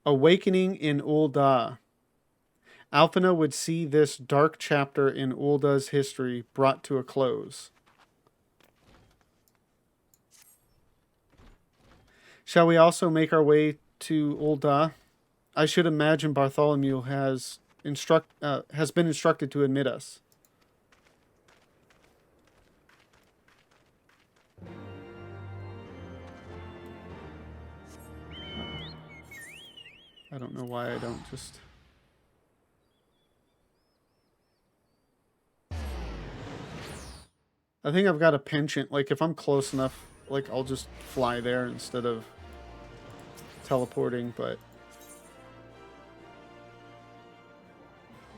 Awakening in Ul'dah. Alphina would see this dark chapter in Ul'dah's history brought to a close. Shall we also make our way to Ul'dah? I should imagine Bartholomew has been instructed to admit us. I don't know why I don't just... I think I've got a penchant. Like, if I'm close enough, like, I'll just fly there instead of teleporting, but...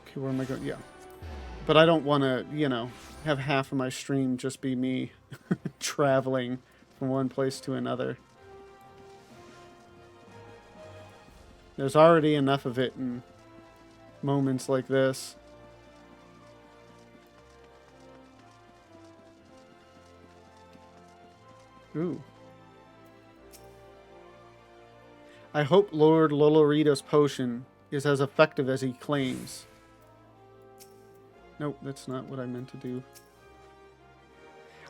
Okay, where am I going? Yeah. But I don't want to, you know, have half of my stream just be me traveling from one place to another. There's already enough of it in moments like this. Ooh. I hope Lord Lolorito's potion is as effective as he claims. Nope, that's not what I meant to do.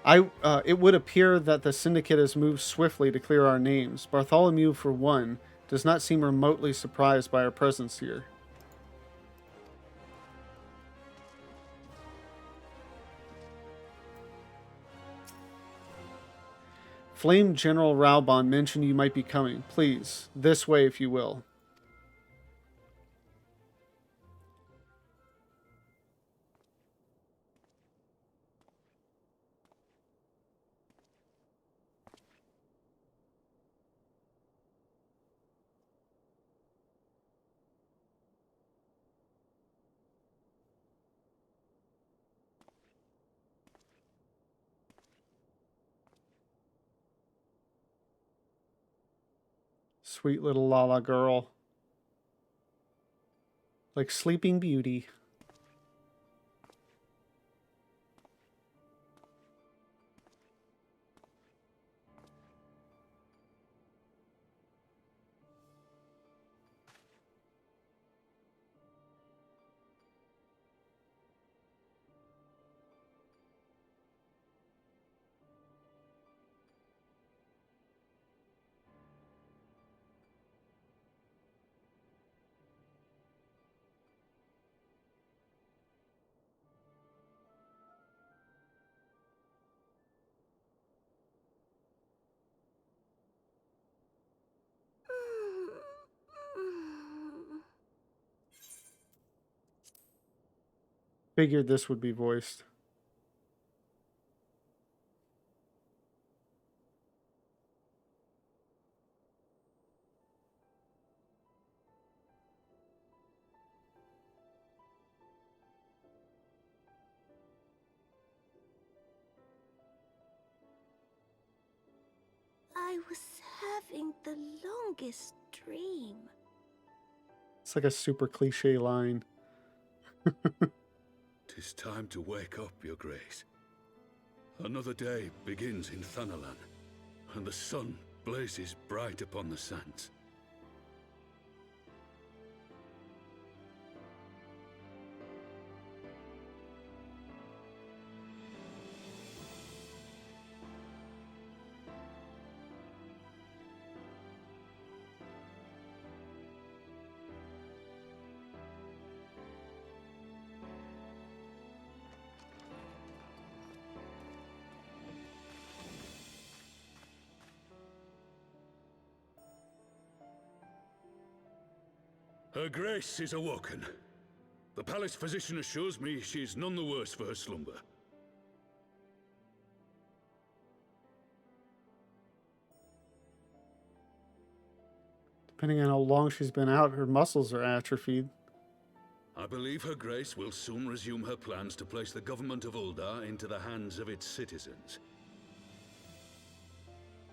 It would appear that the Syndicate has moved swiftly to clear our names. Bartholomew, for one, does not seem remotely surprised by our presence here. Flame General Raubon mentioned you might be coming. Please, this way if you will. Sweet little Lala girl. Like Sleeping Beauty. Figured this would be voiced. I was having the longest dream. It's like a super cliche line. 'Tis time to wake up, Your Grace. Another day begins in Thanalan, and the sun blazes bright upon the sands. Her Grace is awoken. The palace physician assures me she's none the worse for her slumber. Depending on how long she's been out, her muscles are atrophied. I believe Her Grace will soon resume her plans to place the government of Ul'dah into the hands of its citizens.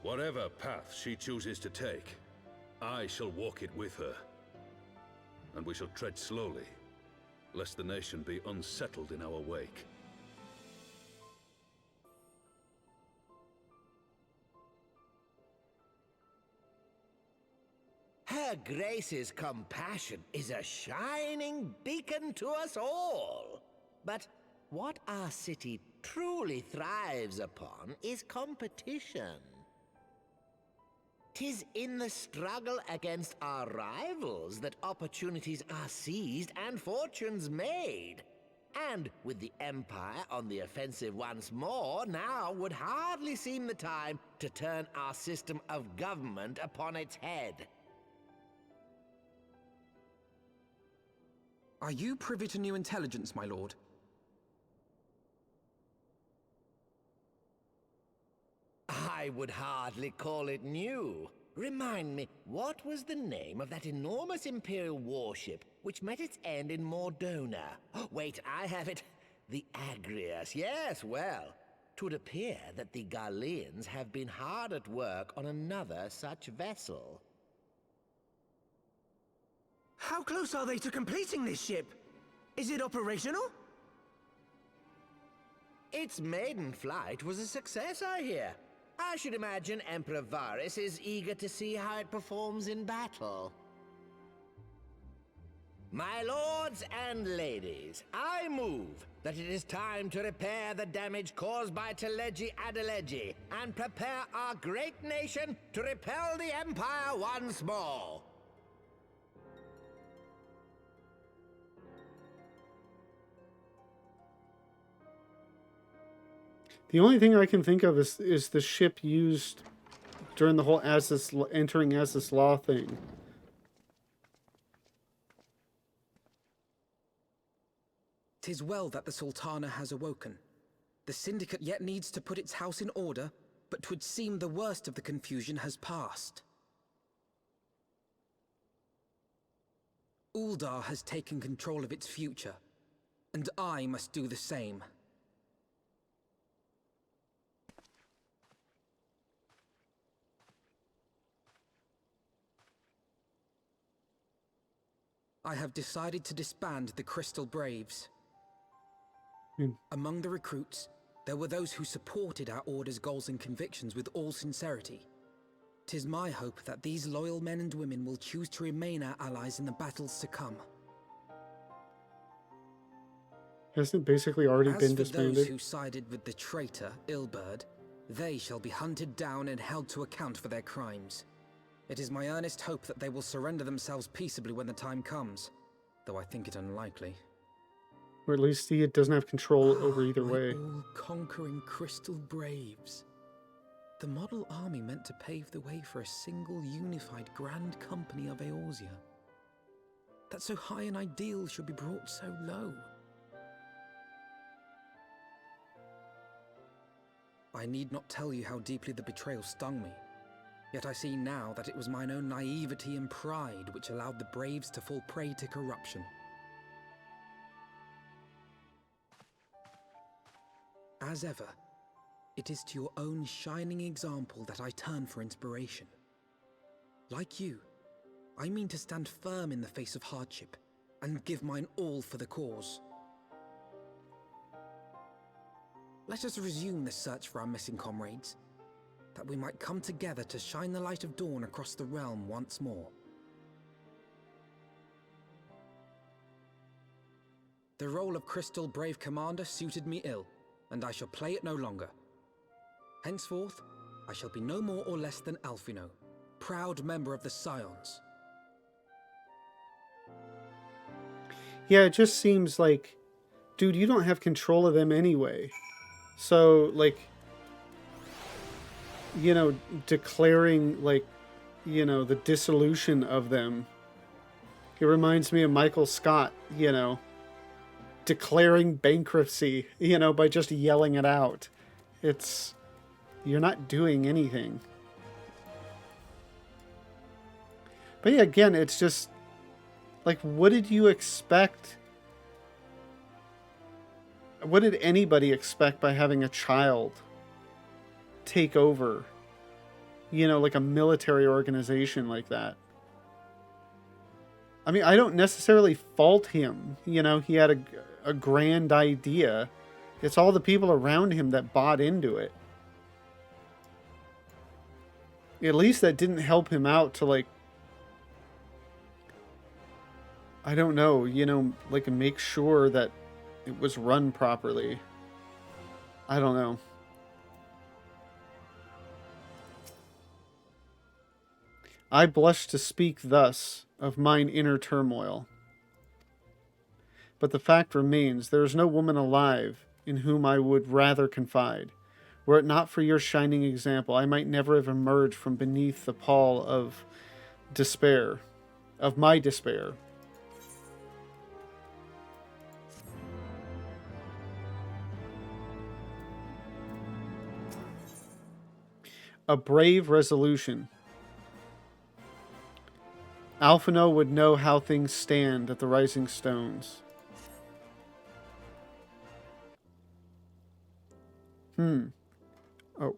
Whatever path she chooses to take, I shall walk it with her. And we shall tread slowly, lest the nation be unsettled in our wake. Hey! Her Grace's compassion is a shining beacon to us all. But what our city truly thrives upon is competition. 'Tis in the struggle against our rivals that opportunities are seized and fortunes made. And with the Empire on the offensive once more, now would hardly seem the time to turn our system of government upon its head. Are you privy to new intelligence, my lord? I would hardly call it new. Remind me, what was the name of that enormous Imperial warship which met its end in Mordona? Oh, wait, I have it. The Agrias, yes, well. 'Twould appear that the Garleans have been hard at work on another such vessel. How close are they to completing this ship? Is it operational? Its maiden flight was a success, I hear. I should imagine Emperor Varys is eager to see how it performs in battle. My lords and ladies, I move that it is time to repair the damage caused by Telegi Adelegi and prepare our great nation to repel the Empire once more. The only thing I can think of is the ship used during the whole entering Azys Law thing. "'Tis well that the Sultana has awoken. The Syndicate yet needs to put its house in order, but 'twould seem the worst of the confusion has passed. Uldar has taken control of its future, and I must do the same. I have decided to disband the Crystal Braves. Among the recruits, there were those who supported our Order's goals and convictions with all sincerity. 'Tis my hope that these loyal men and women will choose to remain our allies in the battles to come. Hasn't it basically already been As for disbanded? those who sided with the traitor, Ilberd, they shall be hunted down and held to account for their crimes. It is my earnest hope that they will surrender themselves peaceably when the time comes, though I think it unlikely. Or at least he doesn't have control over either way. All-conquering Crystal Braves. The model army meant to pave the way for a single unified grand company of Eorzea. That so high an ideal should be brought so low. I need not tell you how deeply the betrayal stung me. Yet I see now that it was mine own naivety and pride which allowed the Braves to fall prey to corruption. As ever, it is to your own shining example that I turn for inspiration. Like you, I mean to stand firm in the face of hardship and give mine all for the cause. Let us resume the search for our missing comrades, that we might come together to shine the light of dawn across the realm once more. The role of Crystal Brave Commander suited me ill, and I shall play it no longer. Henceforth, I shall be no more or less than Alphino, proud member of the Scions. Yeah, it just seems like, dude, you don't have control of them anyway. So, like, you know, declaring, like, you know, the dissolution of them. It reminds me of Michael Scott, you know, declaring bankruptcy, you know, by just yelling it out. It's, you're not doing anything. But yeah, again, it's just, like, what did you expect? What did anybody expect by having a child take over, you know, like a military organization like that? I mean, I don't necessarily fault him. You know, he had a grand idea. It's all the people around him that bought into it. At least that didn't help him out to, like, I don't know, like make sure that it was run properly. I don't know. I blush to speak thus of mine inner turmoil. But the fact remains, there is no woman alive in whom I would rather confide. Were it not for your shining example, I might never have emerged from beneath the pall of despair, of my despair. A brave resolution. Alphino would know how things stand at the Rising Stones. Oh.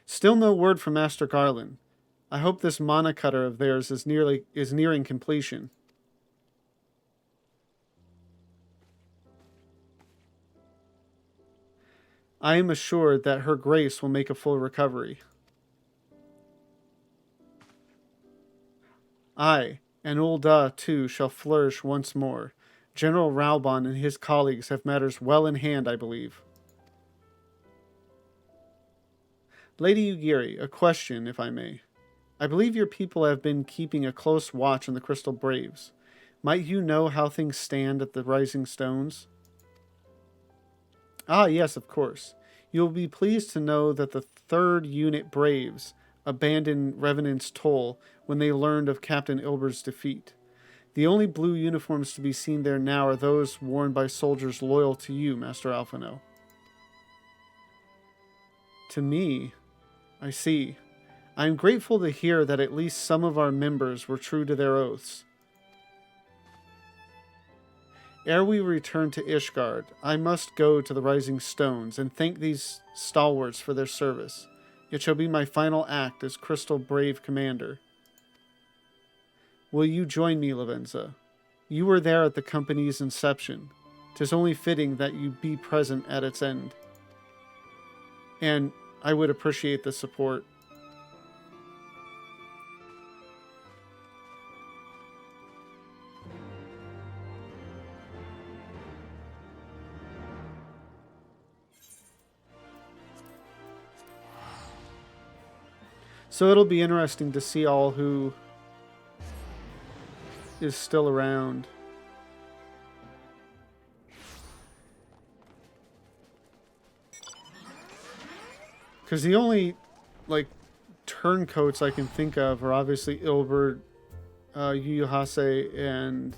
Still no word from Master Garland. I hope this mana cutter of theirs is nearing completion. I am assured that her grace will make a full recovery. I, and Ul'dah too, shall flourish once more. General Raubon and his colleagues have matters well in hand, I believe. Lady Ugiri, a question, if I may. I believe your people have been keeping a close watch on the Crystal Braves. Might you know how things stand at the Rising Stones? Ah, yes, of course. You will be pleased to know that the 3rd Unit Braves abandoned Revenant's Toll when they learned of Captain Ilber's defeat. The only blue uniforms to be seen there now are those worn by soldiers loyal to you, Master Alphino. To me, I see. I am grateful to hear that at least some of our members were true to their oaths. Ere we return to Ishgard, I must go to the Rising Stones and thank these stalwarts for their service. It shall be my final act as Crystal Brave Commander. Will you join me, Lavenza? You were there at the company's inception. 'Tis only fitting that you be present at its end. And I would appreciate the support. So it'll be interesting to see all who is still around. Because the only, turncoats I can think of are obviously Ilbert, Yu Yu Hase, and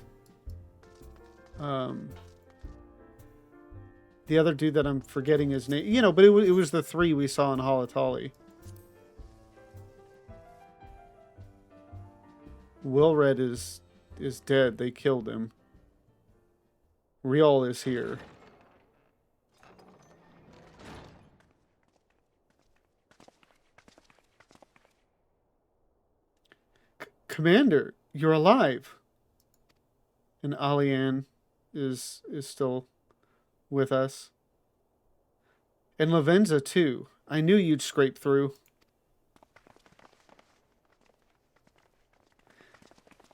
the other dude that I'm forgetting his name. But it was the 3 we saw in Halatali. Wilred is dead. They killed him. Riol is here. Commander, you're alive. And Alian is still with us. And Lavenza too. I knew you'd scrape through.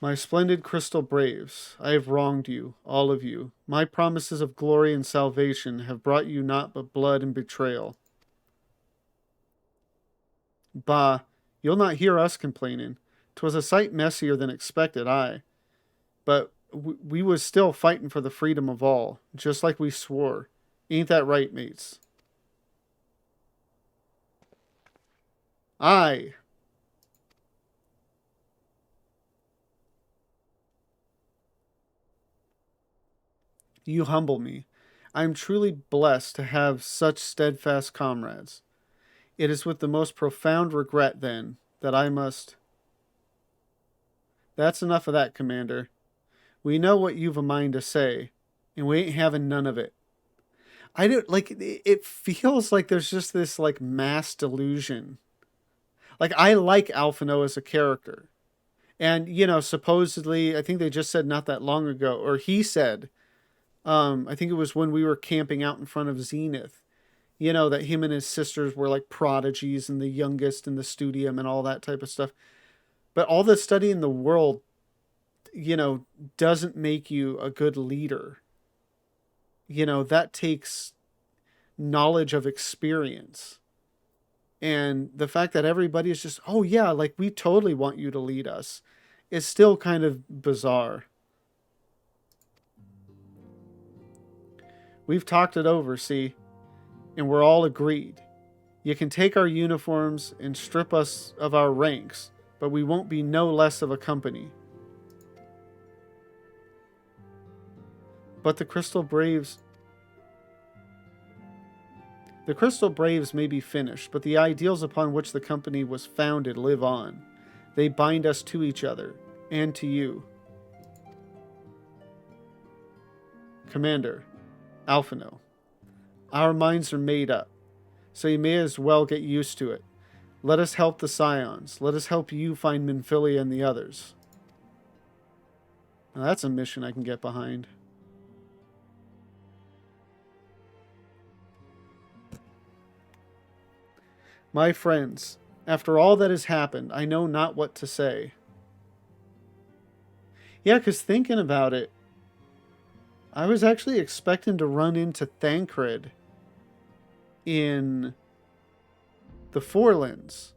My splendid Crystal Braves, I have wronged you, all of you. My promises of glory and salvation have brought you naught but blood and betrayal. Bah, you'll not hear us complaining. 'Twas a sight messier than expected, aye. But we was still fighting for the freedom of all, just like we swore. Ain't that right, mates? Aye. You humble me. I am truly blessed to have such steadfast comrades. It is with the most profound regret, then, that I must... That's enough of that, Commander. We know what you've a mind to say, and we ain't having none of it. I don't, it feels like there's just this, mass delusion. I like Alphino as a character. And, supposedly, I think they just said not that long ago, or he said... I think it was when we were camping out in front of Zenith, that him and his sisters were prodigies and the youngest in the studium and all that type of stuff. But all the study in the world doesn't make you a good leader. That takes knowledge of experience. And the fact that everybody is just, oh yeah, like we totally want you to lead us, is still kind of bizarre. We've talked it over, see? And we're all agreed. You can take our uniforms and strip us of our ranks, but we won't be no less of a company. But the Crystal Braves may be finished, but the ideals upon which the company was founded live on. They bind us to each other, and to you. Commander, Alphino, our minds are made up, so you may as well get used to it. Let us help the Scions. Let us help you find Minfilia and the others. Now that's a mission I can get behind. My friends, after all that has happened, I know not what to say. Yeah, because thinking about it, I was actually expecting to run into Thancred in the Forelands.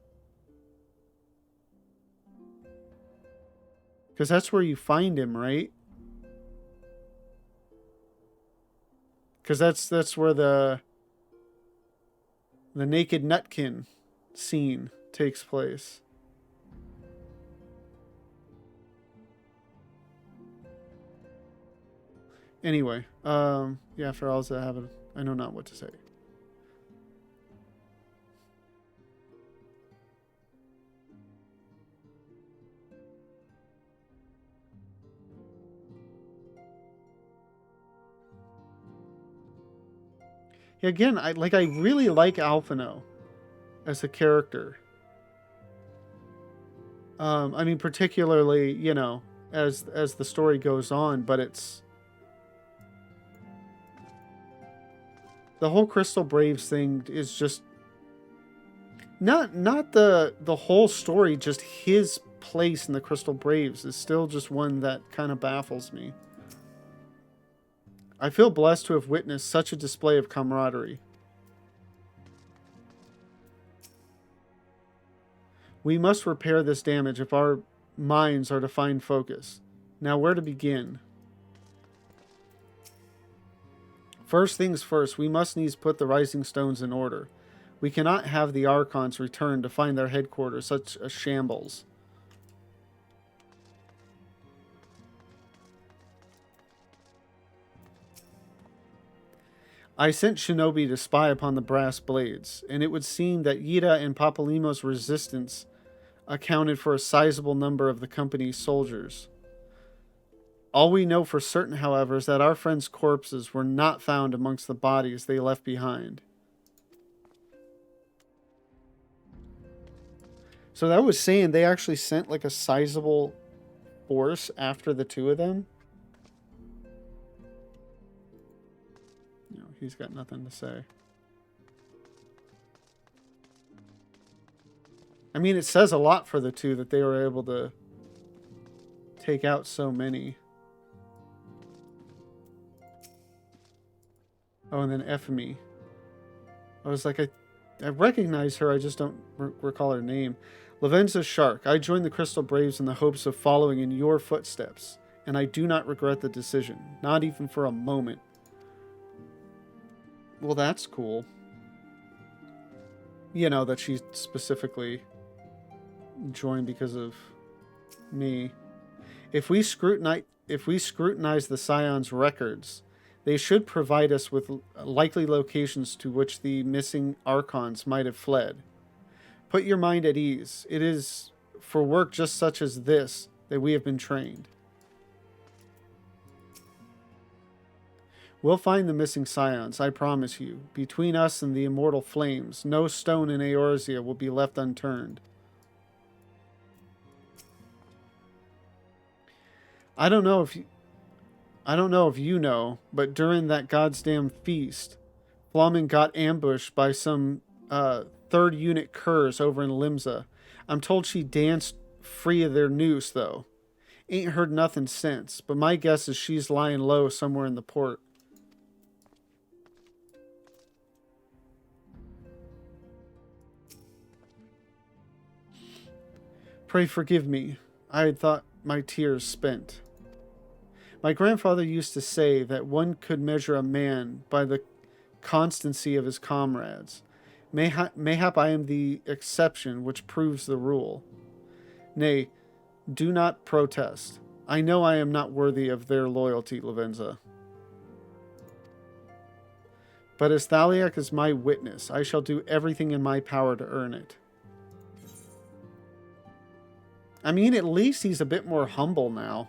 Because that's where you find him, right? Because that's where the naked nutkin scene takes place. Anyway, yeah, for all that happen, I know not what to say. Yeah, again, I really like Alphino as a character. I mean, particularly, as the story goes on, but it's the whole Crystal Braves thing is just not the whole story, just his place in the Crystal Braves is still just one that kind of baffles me. I feel blessed to have witnessed such a display of camaraderie. We must repair this damage if our minds are to find focus. Now, where to begin? First things first, we must needs put the Rising Stones in order. We cannot have the Archons return to find their headquarters such a shambles. I sent Shinobi to spy upon the brass blades, and it would seem that Yida and Papalymo's resistance accounted for a sizable number of the company's soldiers. All we know for certain, however, is that our friends' corpses were not found amongst the bodies they left behind. So that was saying they actually sent like a sizable force after the two of them? He's got nothing to say. I mean, it says a lot for the two that they were able to take out so many. Oh, and then Ephemy. I was like, I recognize her, I just don't recall her name. Lavenza Shark, I joined the Crystal Braves in the hopes of following in your footsteps, and I do not regret the decision, not even for a moment. Well, that's cool. That she specifically joined because of me. If we scrutinize the Scion's records, they should provide us with likely locations to which the missing Archons might have fled. Put your mind at ease. It is for work just such as this that we have been trained. We'll find the missing Scions, I promise you. Between us and the immortal flames, no stone in Eorzea will be left unturned. I don't know if you know, but during that goddamn feast, Flamen got ambushed by some third unit curs over in Limsa. I'm told she danced free of their noose, though. Ain't heard nothing since, but my guess is she's lying low somewhere in the port. Pray forgive me. I had thought my tears spent. My grandfather used to say that one could measure a man by the constancy of his comrades. Mayhap I am the exception which proves the rule. Nay, do not protest. I know I am not worthy of their loyalty, Lavenza. But as Thaliak is my witness, I shall do everything in my power to earn it. I mean, at least he's a bit more humble now.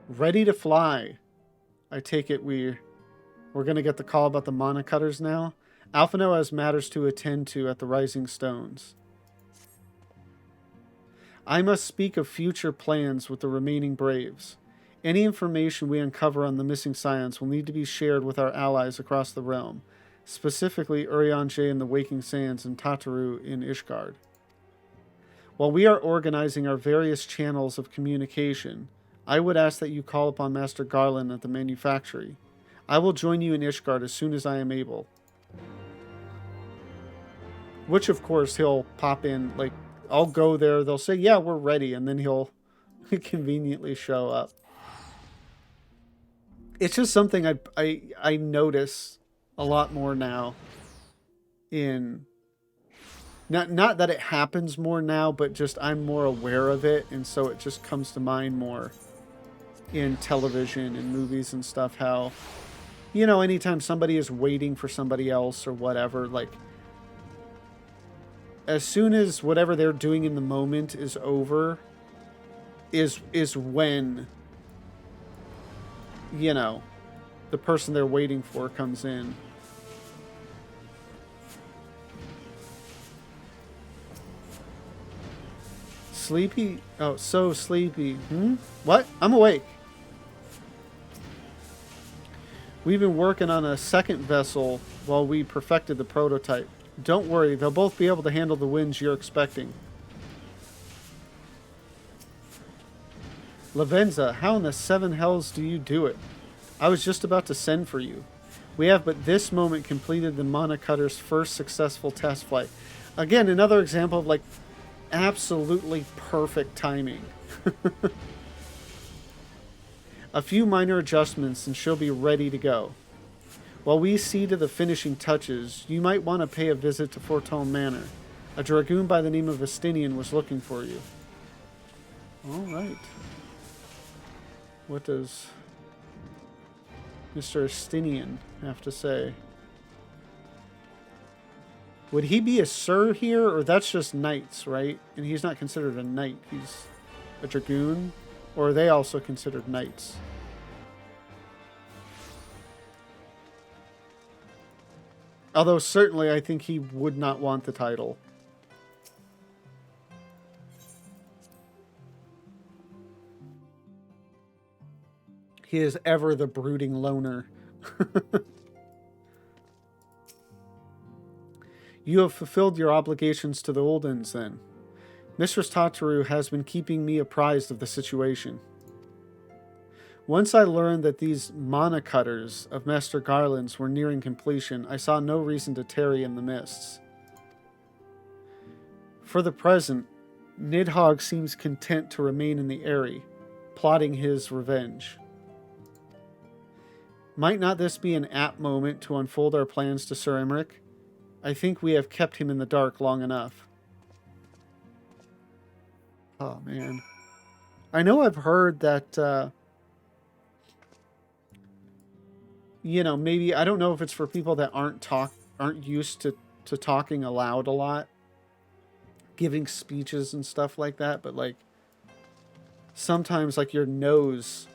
Ready to fly. I take it we're going to get the call about the mana cutters now. Alphino has matters to attend to at the Rising Stones. I must speak of future plans with the remaining Braves. Any information we uncover on the missing scions will need to be shared with our allies across the realm, specifically Urianger in the Waking Sands and Tataru in Ishgard. While we are organizing our various channels of communication, I would ask that you call upon Master Garland at the manufactory. I will join you in Ishgard as soon as I am able. Which, of course, he'll pop in, like, I'll go there, they'll say, yeah, we're ready, and then he'll conveniently show up. It's just something I notice a lot more now in... Not that it happens more now, but just I'm more aware of it, and so it just comes to mind more in television and movies and stuff, how, you know, anytime somebody is waiting for somebody else or whatever, like, as soon as whatever they're doing in the moment is over, is when, you know, the person they're waiting for comes in. Sleepy? Oh, so sleepy. What? I'm awake. We've been working on a second vessel while we perfected the prototype. Don't worry, they'll both be able to handle the winds you're expecting. Lavenza, how in the seven hells do you do it? I was just about to send for you. We have but this moment completed the Mana Cutter's first successful test flight. Again, another example of, like, absolutely perfect timing. A few minor adjustments and she'll be ready to go. While we see to the finishing touches, you might want to pay a visit to Fortune Manor. A dragoon by the name of Estinian was looking for you. Alright. What does Mr. Estinian have to say? Would he be a sir here, or that's just knights, right? And he's not considered a knight, he's a dragoon? Or are they also considered knights? Although certainly I think he would not want the title. He is ever the brooding loner. You have fulfilled your obligations to the Oldens, then. Mistress Tataru has been keeping me apprised of the situation. Once I learned that these mana cutters of Master Garland's were nearing completion, I saw no reason to tarry in the mists. For the present, Nidhogg seems content to remain in the Eyrie, plotting his revenge. Might not this be an apt moment to unfold our plans to Sir Emmerich? I think we have kept him in the dark long enough. Oh, man. I know I've heard that, you know, maybe, I don't know if it's for people that aren't used to talking aloud a lot, giving speeches and stuff like that, but, like, sometimes, like, your nose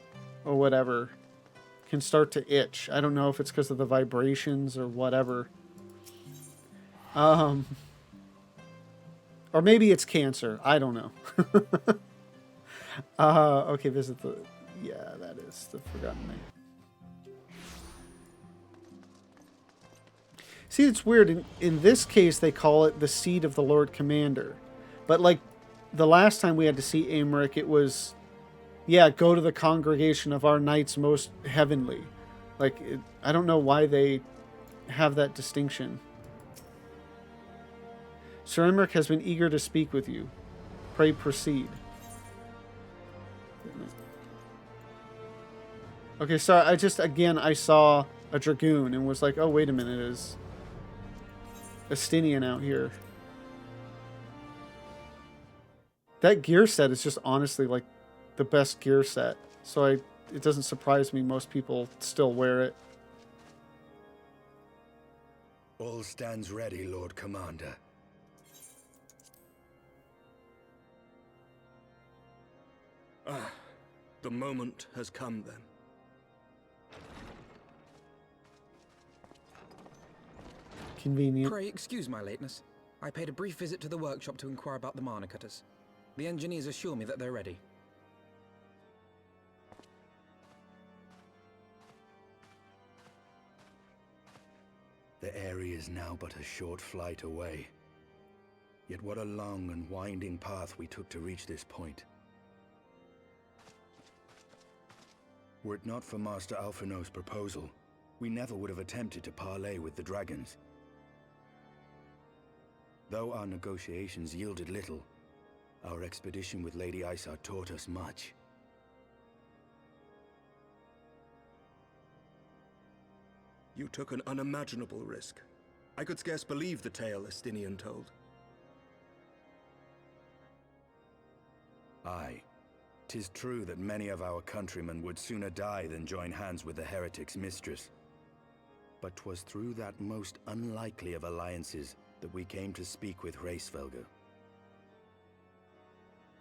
or whatever can start to itch. I don't know if it's because of the vibrations or whatever. Or maybe it's cancer. I don't know. Okay, visit the... Yeah, that is the Forgotten Knight. See, it's weird. In this case, they call it the seat of the Lord Commander. But, like, the last time we had to see Aymeric, it was, yeah, go to the congregation of our knights most heavenly. Like, I don't know why they have that distinction. Sir Aymeric has been eager to speak with you. Pray proceed. Okay, so I saw a dragoon and was like, oh, wait a minute, is Estinian out here. That gear set is just honestly like the best gear set. So it doesn't surprise me most people still wear it. All stands ready, Lord Commander. Ah, the moment has come then. Convenient. Pray excuse my lateness. I paid a brief visit to the workshop to inquire about the mana cutters. The engineers assure me that they're ready. The area is now but a short flight away. Yet what a long and winding path we took to reach this point. Were it not for Master Alphino's proposal, we never would have attempted to parley with the dragons. Though our negotiations yielded little, our expedition with Lady Isar taught us much. You took an unimaginable risk. I could scarce believe the tale Estinian told. Aye. 'Tis true that many of our countrymen would sooner die than join hands with the heretic's mistress. But 'twas through that most unlikely of alliances that we came to speak with Hraesvelgr.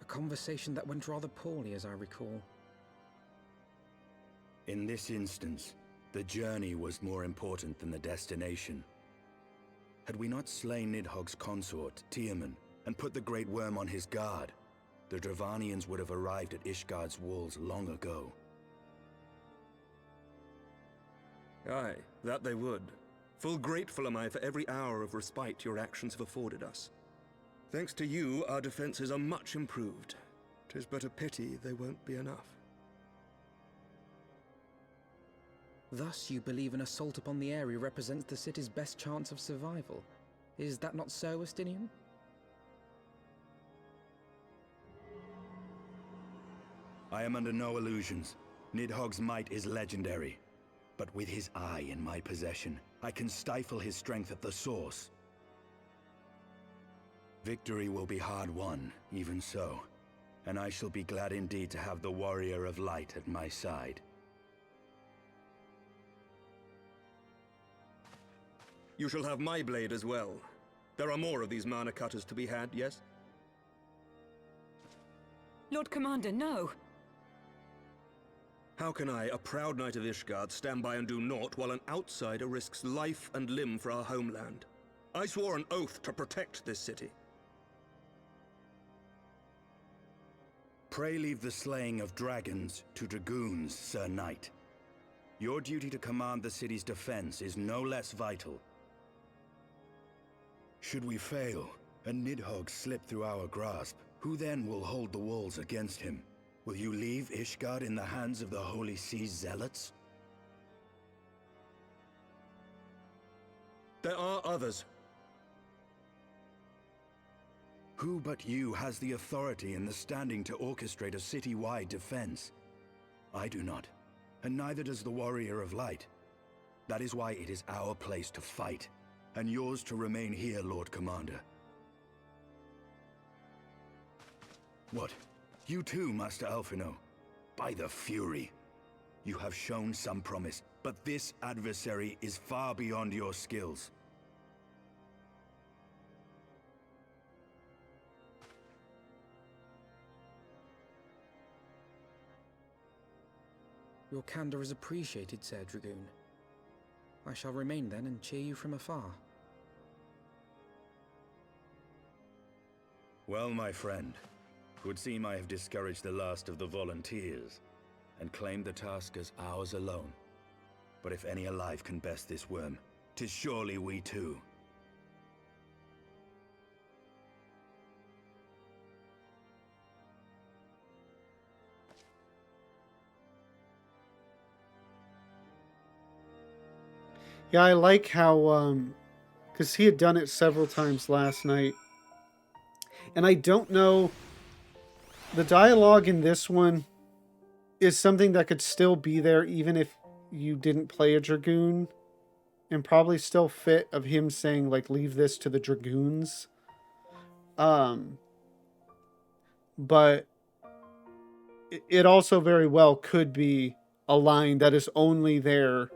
A conversation that went rather poorly, as I recall. In this instance, the journey was more important than the destination. Had we not slain Nidhogg's consort, Tiaman, and put the Great Worm on his guard, the Dravanians would have arrived at Ishgard's walls long ago. Aye, that they would. Full grateful am I for every hour of respite your actions have afforded us. Thanks to you, our defenses are much improved. 'Tis but a pity they won't be enough. Thus you believe an assault upon the area represents the city's best chance of survival. Is that not so, Estinian? I am under no illusions. Nidhogg's might is legendary. But with his eye in my possession, I can stifle his strength at the source. Victory will be hard won, even so. And I shall be glad indeed to have the Warrior of Light at my side. You shall have my blade as well. There are more of these mana cutters to be had, yes? Lord Commander, no! How can I, a proud knight of Ishgard, stand by and do naught while an outsider risks life and limb for our homeland? I swore an oath to protect this city. Pray leave the slaying of dragons to dragoons, Sir Knight. Your duty to command the city's defense is no less vital. Should we fail, and Nidhogg slip through our grasp, who then will hold the walls against him? Will you leave Ishgard in the hands of the Holy Sea's zealots? There are others. Who but you has the authority and the standing to orchestrate a city-wide defense? I do not, and neither does the Warrior of Light. That is why it is our place to fight, and yours to remain here, Lord Commander. What? You too, Master Alphino? By the Fury! You have shown some promise, but this adversary is far beyond your skills. Your candor is appreciated, Sir Dragoon. I shall remain then and cheer you from afar. Well, my friend, it would seem I have discouraged the last of the volunteers, and claimed the task as ours alone. But if any alive can best this worm, 'Tis surely we too. Yeah, I like how, because he had done it several times last night. And I don't know, the dialogue in this one is something that could still be there even if you didn't play a Dragoon, and probably still fit, of him saying, like, leave this to the Dragoons. But it also very well could be a line that is only there.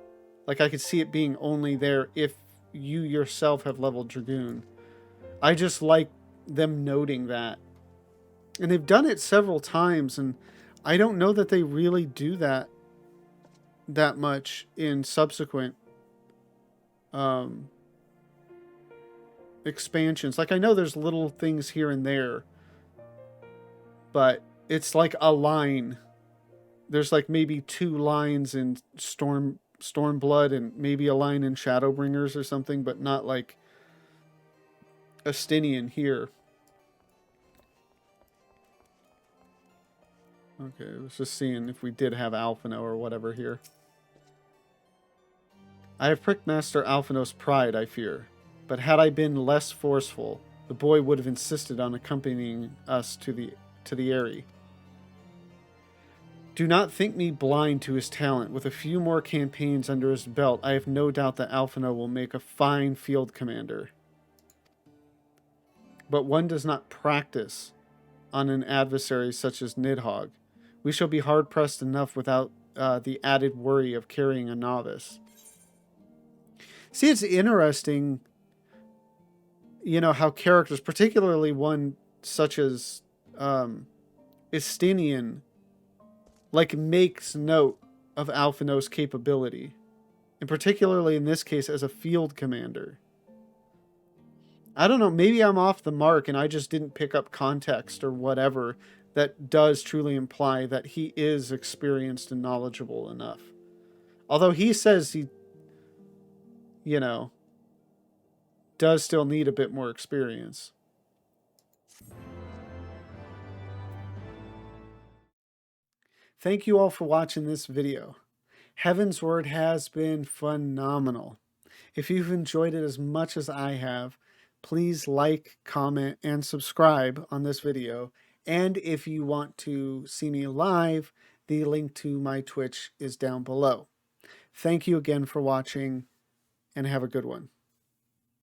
Like, I could see it being only there if you yourself have leveled Dragoon. I just like them noting that. And they've done it several times, and I don't know that they really do that much in subsequent expansions. Like, I know there's little things here and there, but it's like a line. There's like maybe 2 lines in Stormblood and maybe a line in Shadowbringers or something, but not like Estinian here. Okay, I was just seeing if we did have Alphino or whatever here. I have pricked Master Alphino's pride, I fear. But had I been less forceful, the boy would have insisted on accompanying us to the Eyrie. Do not think me blind to his talent. With a few more campaigns under his belt, I have no doubt that Alphino will make a fine field commander. But one does not practice on an adversary such as Nidhogg. We shall be hard-pressed enough without the added worry of carrying a novice. See, it's interesting, you know, how characters, particularly one such as Estinian, like, makes note of Alphino's capability. And particularly in this case as a field commander. I don't know, maybe I'm off the mark and I just didn't pick up context or whatever that does truly imply that he is experienced and knowledgeable enough. Although he says he, you know, does still need a bit more experience. Thank you all for watching this video. Heaven's Word has been phenomenal. If you've enjoyed it as much as I have, please like, comment, and subscribe on this video. And if you want to see me live, the link to my Twitch is down below. Thank you again for watching, and have a good one.